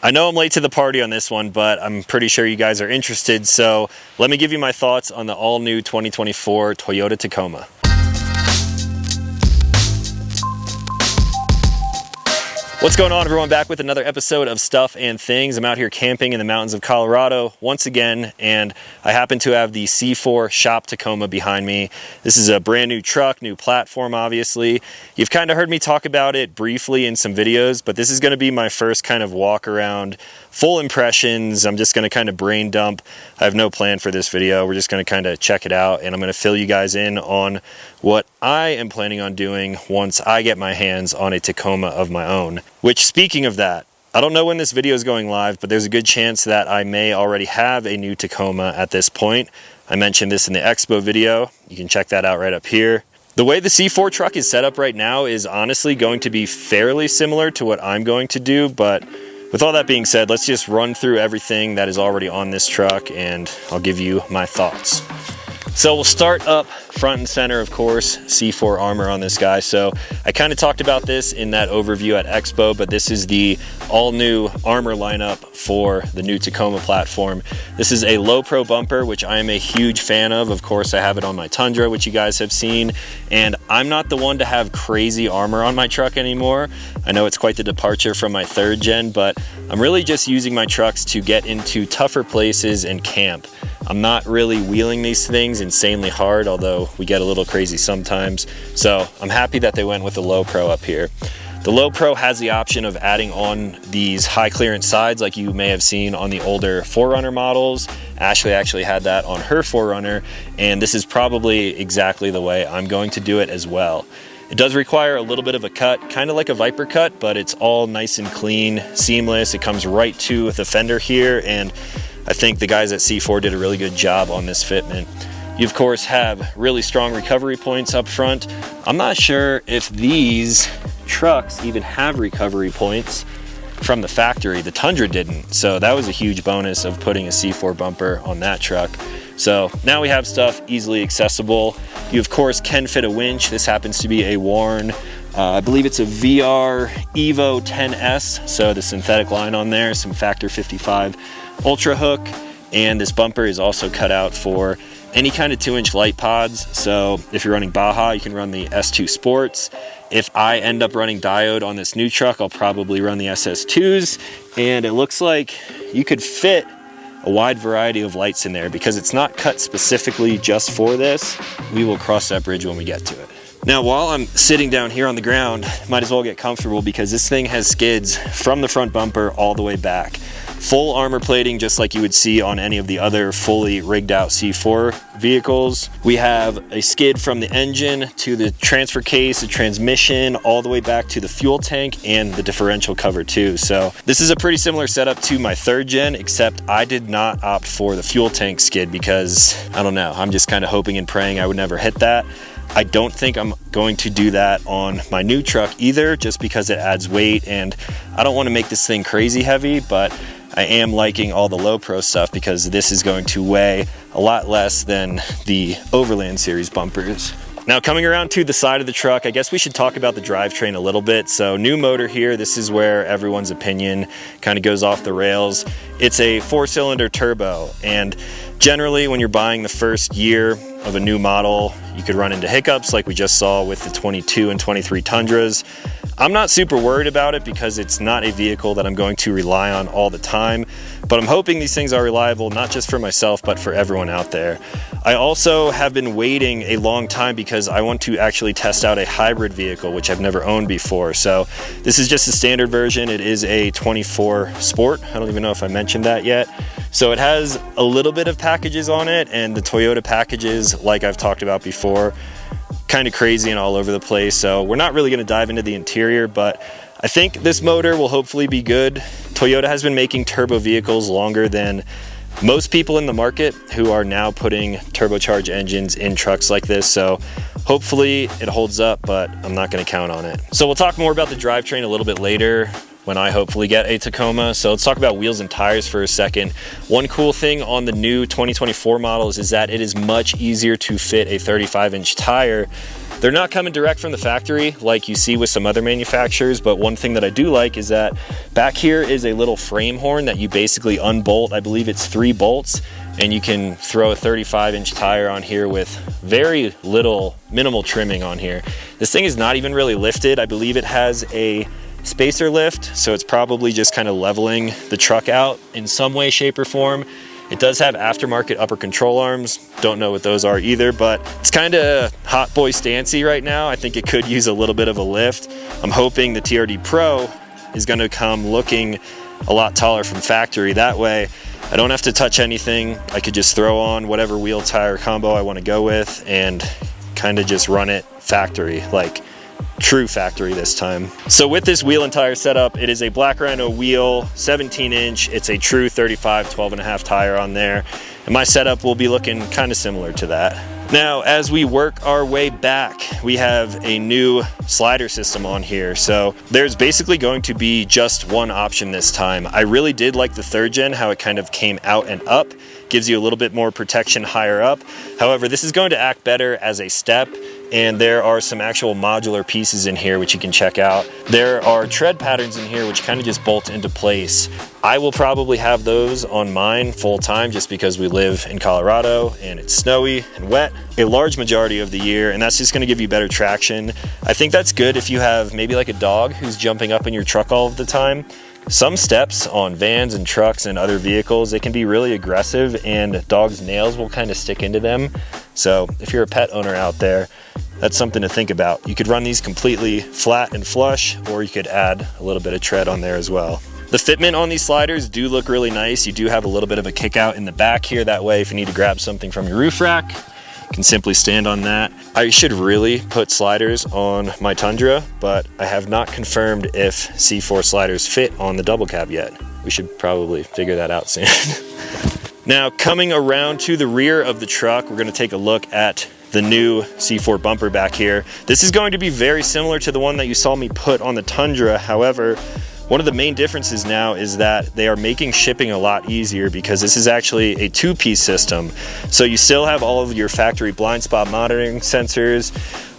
I know I'm late to the party on this one, but I'm pretty sure you guys are interested, so let me give you my thoughts on the all-new 2024 Toyota Tacoma. What's going on, everyone? Back with another episode of Stuff and Things. I'm out here camping in the mountains of Colorado once again, and I happen to have the C4 Shop Tacoma behind me. This is a brand new truck, new platform, obviously. You've kind of heard me talk about it briefly in some videos, but this is going to be my first kind of walk around, full impressions. I'm just going to kind of brain dump. I have no plan for this video. We're just going to kind of check it out, and I'm going to fill you guys in on what I am planning on doing once I get my hands on a Tacoma of my own. Which, speaking of that, I don't know when this video is going live, but there's a good chance that I may already have a new Tacoma at this point. I mentioned this in the Expo video. You can check that out right up here. The way the C4 truck is set up right now is honestly going to be fairly similar to what I'm going to do, but with all that being said, let's just run through everything that is already on this truck and I'll give you my thoughts. So we'll start up front and center, of course, C4 armor on this guy. So I kind of talked about this in that overview at Expo, but this is the all new armor lineup for the new Tacoma platform. This is a low pro bumper, which I am a huge fan of. Of course, I have it on my Tundra, which you guys have seen, and I'm not the one to have crazy armor on my truck anymore. I know it's quite the departure from my 3rd gen, but I'm really just using my trucks to get into tougher places and camp. I'm not really wheeling these things insanely hard, although we get a little crazy sometimes. So I'm happy that they went with the low pro up here. The low pro has the option of adding on these high clearance sides like you may have seen on the older 4Runner models. Ashley actually had that on her 4Runner, and this is probably exactly the way I'm going to do it as well. It does require a little bit of a cut, kind of like a Viper cut, but it's all nice and clean, seamless. It comes right to the fender here, and I think the guys at C4 did a really good job on this fitment. You of course have really strong recovery points up front. I'm not sure if these trucks even have recovery points from the factory. The Tundra didn't, so that was a huge bonus of putting a C4 bumper on that truck. So now we have stuff easily accessible. You of course can fit a winch. This happens to be a Warn, I believe it's a VR Evo 10S, so the synthetic line on there, some Factor 55 Ultra hook, and this bumper is also cut out for any kind of 2-inch light pods. So if you're running Baja, you can run the S2 Sports. If I end up running diode on this new truck, I'll probably run the SS2s, and it looks like you could fit a wide variety of lights in there because it's not cut specifically just for this. We will cross that bridge when we get to it. Now, while I'm sitting down here on the ground, might as well get comfortable because this thing has skids from the front bumper all the way back. Full armor plating, just like you would see on any of the other fully rigged out C4 vehicles. We have a skid from the engine to the transfer case, the transmission, all the way back to the fuel tank and the differential cover too. So this is a pretty similar setup to my 3rd gen, except I did not opt for the fuel tank skid because, I don't know, I'm just kind of hoping and praying I would never hit that. I don't think I'm going to do that on my new truck either, just because it adds weight and I don't want to make this thing crazy heavy, but I am liking all the low pro stuff because this is going to weigh a lot less than the Overland series bumpers. Now, coming around to the side of the truck, I guess we should talk about the drivetrain a little bit. So new motor here, this is where everyone's opinion kind of goes off the rails. It's a 4-cylinder turbo, and generally when you're buying the first year of a new model, you could run into hiccups like we just saw with the 22 and 23 Tundras. I'm not super worried about it because it's not a vehicle that I'm going to rely on all the time, but I'm hoping these things are reliable, not just for myself, but for everyone out there. I also have been waiting a long time because I want to actually test out a hybrid vehicle, which I've never owned before. So this is just a standard version. It is a 24 Sport. I don't even know if I mentioned that yet. So it has a little bit of packages on it, and the Toyota packages, like I've talked about before, kind of crazy and all over the place. So we're not really going to dive into the interior, but I think this motor will hopefully be good. Toyota has been making turbo vehicles longer than most people in the market who are now putting turbocharged engines in trucks like this. So hopefully it holds up, but I'm not going to count on it. So we'll talk more about the drivetrain a little bit later when I hopefully get a Tacoma. So let's talk about wheels and tires for a second. One cool thing on the new 2024 models is that it is much easier to fit a 35-inch tire. They're not coming direct from the factory like you see with some other manufacturers, but one thing that I do like is that back here is a little frame horn that you basically unbolt. I believe it's 3 bolts, and you can throw a 35-inch tire on here with very minimal trimming on here. This thing is not even really lifted. I believe it has a spacer lift, so it's probably just kind of leveling the truck out in some way, shape, or form. It does have aftermarket upper control arms. Don't know what those are either, but it's kind of hot boy stancy right now. I think it could use a little bit of a lift. I'm hoping the TRD Pro is going to come looking a lot taller from factory. That way, I don't have to touch anything. I could just throw on whatever wheel tire combo I want to go with and kind of just run it factory, like true factory this time. So with this wheel and tire setup, it is a Black Rhino wheel, 17-inch. It's a true 35 12.5 tire on there, and my setup will be looking kind of similar to that. Now, as we work our way back, we have a new slider system on here. So there's basically going to be just one option this time. I really did like the 3rd gen, how it kind of came out and up, gives you a little bit more protection higher up. However, this is going to act better as a step, and there are some actual modular pieces in here which you can check out. There are tread patterns in here which kind of just bolt into place. I will probably have those on mine full time just because we live in Colorado and it's snowy and wet a large majority of the year, and that's just going to give you better traction. I think that's good if you have maybe like a dog who's jumping up in your truck all of the time. Some steps on vans and trucks and other vehicles, they can be really aggressive, and dogs' nails will kind of stick into them. So if you're a pet owner out there, that's something to think about. You could run these completely flat and flush, or you could add a little bit of tread on there as well. The fitment on these sliders do look really nice. You do have a little bit of a kick out in the back here. That way, if you need to grab something from your roof rack, you can simply stand on that. I should really put sliders on my Tundra, but I have not confirmed if C4 sliders fit on the double cab yet. We should probably figure that out soon. Now, coming around to the rear of the truck, we're gonna take a look at the new C4 bumper back here. This is going to be very similar to the one that you saw me put on the Tundra. However, one of the main differences now is that they are making shipping a lot easier because this is actually a 2-piece system. So you still have all of your factory blind spot monitoring sensors,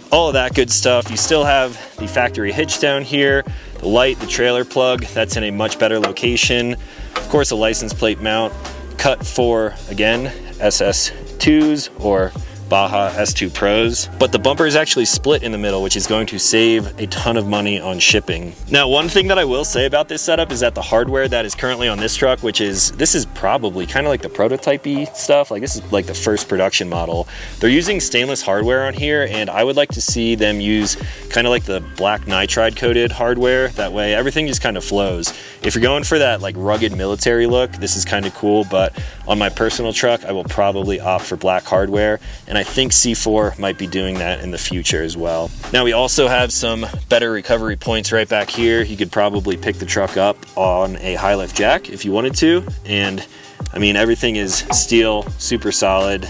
all of that good stuff. You still have the factory hitch down here, the light, the trailer plug, that's in a much better location. Of course, a license plate mount cut for, again, SS2s or Baja S2 Pros, but the bumper is actually split in the middle, which is going to save a ton of money on shipping. Now, one thing that I will say about this setup is that the hardware that is currently on this truck, this is probably kind of like the prototype-y stuff, like this is like the first production model. They're using stainless hardware on here, and I would like to see them use kind of like the black nitride coated hardware. That way everything just kind of flows. If you're going for that like rugged military look, this is kind of cool, but on my personal truck, I will probably opt for black hardware, and I think C4 might be doing that in the future as well. Now, we also have some better recovery points right back here. You could probably pick the truck up on a high lift jack if you wanted to, and I mean, everything is steel, super solid,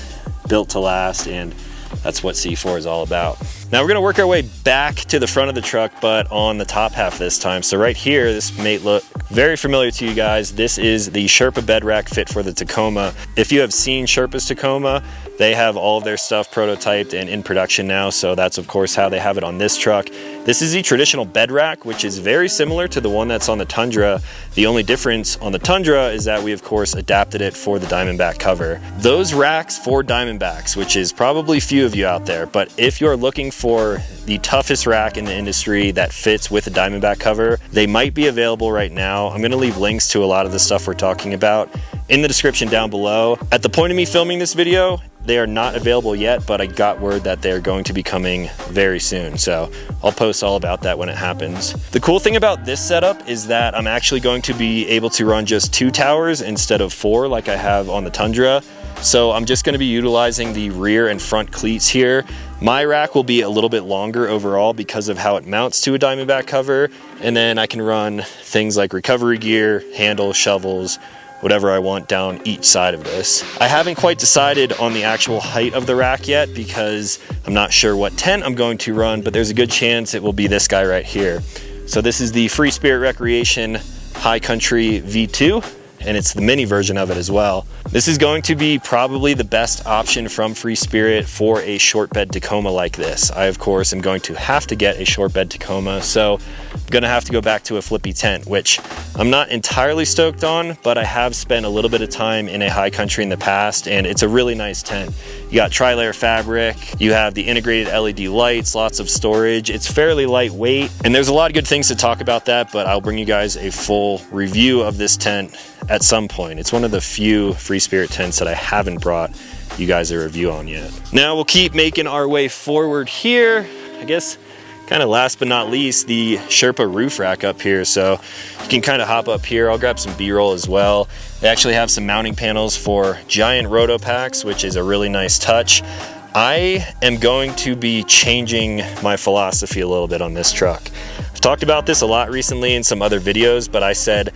built to last, and that's what C4 is all about. Now we're gonna work our way back to the front of the truck, but on the top half this time. So right here, this may look very familiar to you guys. This is the Sherpa Bed Rack fit for the Tacoma. If you have seen Sherpa's Tacoma, they have all of their stuff prototyped and in production now, so that's of course how they have it on this truck. This is the traditional bed rack, which is very similar to the one that's on the Tundra. The only difference on the Tundra is that we of course adapted it for the Diamondback cover. Those racks for Diamondbacks, which is probably few of you out there, but if you're looking for the toughest rack in the industry that fits with a Diamondback cover, they might be available right now. I'm gonna leave links to a lot of the stuff we're talking about in the description down below. At the point of me filming this video, they are not available yet, but I got word that they're going to be coming very soon. So I'll post all about that when it happens. The cool thing about this setup is that I'm actually going to be able to run just 2 towers instead of 4 like I have on the Tundra. So I'm just going to be utilizing the rear and front cleats here. My rack will be a little bit longer overall because of how it mounts to a Diamondback cover. And then I can run things like recovery gear, handles, shovels, whatever I want down each side of this. I haven't quite decided on the actual height of the rack yet because I'm not sure what tent I'm going to run, but there's a good chance it will be this guy right here. So this is the Free Spirit Recreation High Country V2, and it's the mini version of it as well. This is going to be probably the best option from Free Spirit for a short bed Tacoma like this. I, of course, am going to have to get a short bed Tacoma, so I'm gonna have to go back to a flippy tent, which I'm not entirely stoked on, but I have spent a little bit of time in a high country in the past, and it's a really nice tent. You got tri-layer fabric, you have the integrated LED lights, lots of storage. It's fairly lightweight, and there's a lot of good things to talk about that, but I'll bring you guys a full review of this tent at some point. It's one of the few Free Spirit tents that I haven't brought you guys a review on yet. Now we'll keep making our way forward here. I guess kind of last but not least, the Sherpa roof rack up here. So you can kind of hop up here. I'll grab some B-roll as well. They actually have some mounting panels for giant roto packs, which is a really nice touch. I am going to be changing my philosophy a little bit on this truck. I've talked about this a lot recently in some other videos, but I said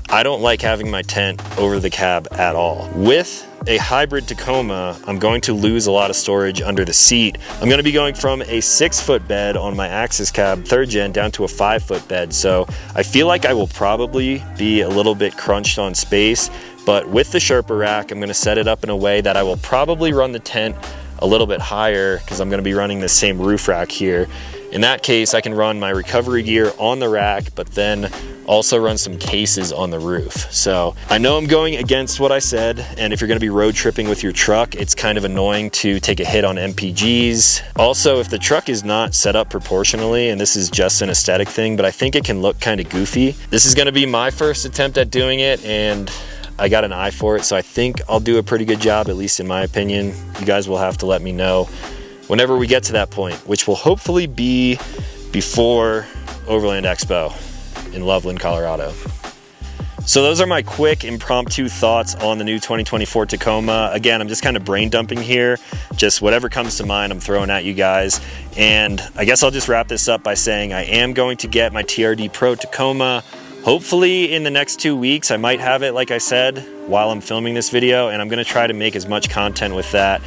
I don't like having my tent over the cab at all. With a hybrid Tacoma, I'm going to lose a lot of storage under the seat. I'm going to be going from a 6-foot bed on my Axis cab 3rd gen down to a 5-foot bed. So I feel like I will probably be a little bit crunched on space, but with the Sherpa rack, I'm going to set it up in a way that I will probably run the tent a little bit higher because I'm going to be running the same roof rack here. In that case, I can run my recovery gear on the rack, but then also run some cases on the roof. So I know I'm going against what I said, and if you're gonna be road tripping with your truck, it's kind of annoying to take a hit on MPGs. Also, if the truck is not set up proportionally, and this is just an aesthetic thing, but I think it can look kind of goofy. This is gonna be my first attempt at doing it, and I got an eye for it, so I think I'll do a pretty good job, at least in my opinion. You guys will have to let me know whenever we get to that point, which will hopefully be before Overland Expo in Loveland, Colorado. So those are my quick impromptu thoughts on the new 2024 Tacoma. Again, I'm just kind of brain dumping here. Just whatever comes to mind, I'm throwing at you guys. And I guess I'll just wrap this up by saying I am going to get my TRD Pro Tacoma. Hopefully in the next 2 weeks. I might have it, like I said, while I'm filming this video, and I'm gonna try to make as much content with that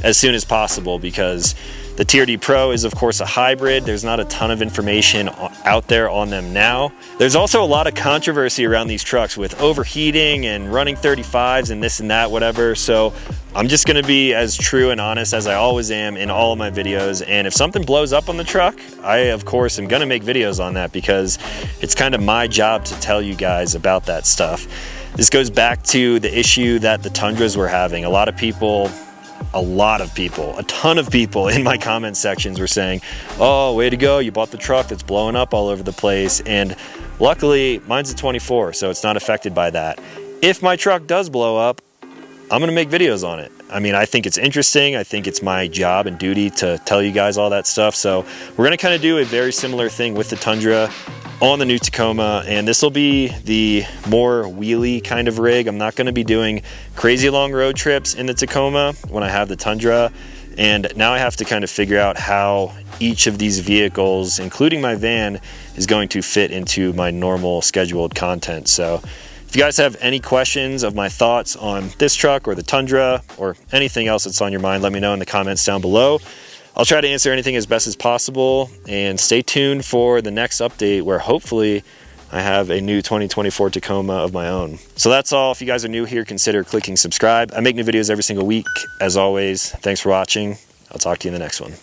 as soon as possible, because the TRD Pro is of course a hybrid. There's not a ton of information out there on them now. There's also a lot of controversy around these trucks with overheating and running 35's and this and that, whatever. So I'm just gonna be as true and honest as I always am in all of my videos. And if something blows up on the truck, I of course am gonna make videos on that, because it's kind of my job to tell you guys about that stuff. This goes back to the issue that the Tundras were having. A ton of people in my comment sections were saying, oh, way to go, you bought the truck that's blowing up all over the place. And luckily mine's a 24, so it's not affected by that. If my truck does blow up, I'm gonna make videos on it. I mean, I think it's interesting. I think it's my job and duty to tell you guys all that stuff. So we're gonna kind of do a very similar thing with the Tundra on the new Tacoma, and this will be the more wheelie kind of rig. I'm not going to be doing crazy long road trips in the Tacoma when I have the Tundra, and now I have to kind of figure out how each of these vehicles, including my van, is going to fit into my normal scheduled content. So if you guys have any questions of my thoughts on this truck or the Tundra or anything else that's on your mind, let me know in the comments down below. I'll try to answer anything as best as possible, and stay tuned for the next update where hopefully I have a new 2024 Tacoma of my own. So that's all. If you guys are new here, consider clicking subscribe. I make new videos every single week. As always, thanks for watching. I'll talk to you in the next one.